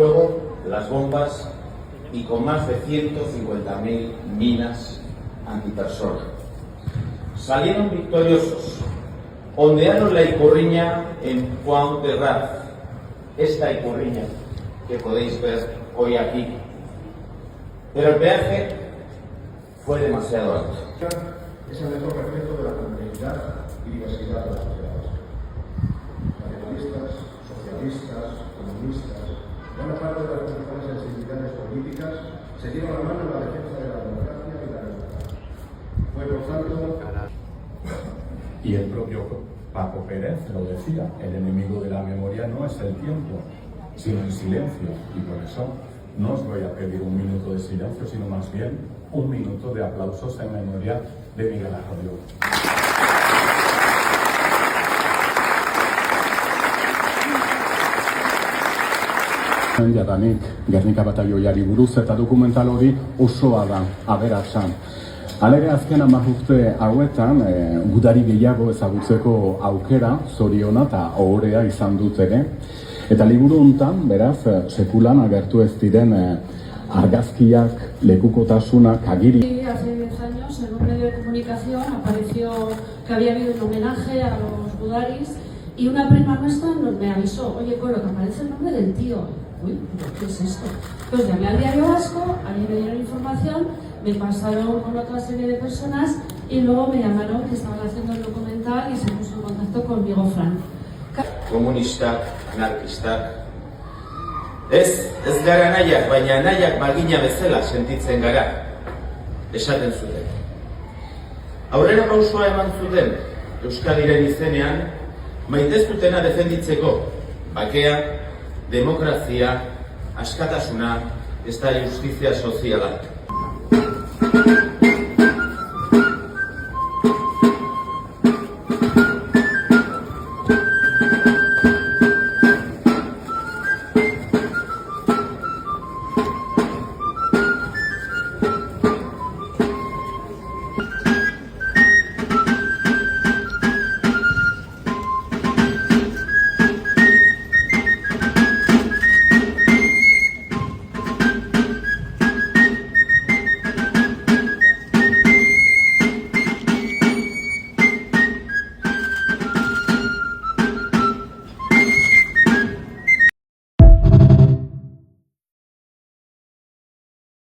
fuego, las bombas y con más de 150.000 minas antipersona. Salieron victoriosos, ondearon la Ikurriña en Pont de Raz, esta Ikurriña que podéis ver hoy aquí. Pero el peaje fue demasiado alto. Es el mejor reflejo de la complejidad y diversidad de la sociedad vasca. Nacionalistas, socialistas, comunistas, buena parte de las principales sensibilidades políticas se dieron la mano en la defensa de la democracia y la libertad. Fue, por tanto, y el propio Paco Pérez lo decía, el enemigo de la memoria no es el tiempo, sino el silencio, y por eso no os voy a pedir un minuto de silencio, sino más bien un minuto de aplausos en memoria de Miguel Arroyo. Jadanik Gernika Batalioiari buruz eta dokumental hori osoa da aberatsan. Halere azken 10 urte hauetan gudari gehiago ezagutzeko aukera, zoriona eta ohorea izan dut ere. Eta liburu hontan, beraz, sekulan agertu ez diren argazkiak, lekukotasunak, agiri. Hace 10 años en un medio de comunicación apareció que había habido un homenaje a los gudaris y una prima nuestra me avisó, oye, Coro, que aparece el nombre del tío. Uy, ¿qué es esto? Pues llamé al Diario Vasco, allí me dieron información, me pasaron con otra serie de personas y luego me llamaron que estaban haciendo el documental y se puso en contacto conmigo Fran. Komunistak, anarkistak. Ez gara nahiak, baina nahiak magina bezala sentitzen gara, esaten zuten. Aurrera pausua eman zuten, Euskadiren izenean, maitezutena defenditzeko, bakea, demokrazia, askatasuna, eta justizia soziala.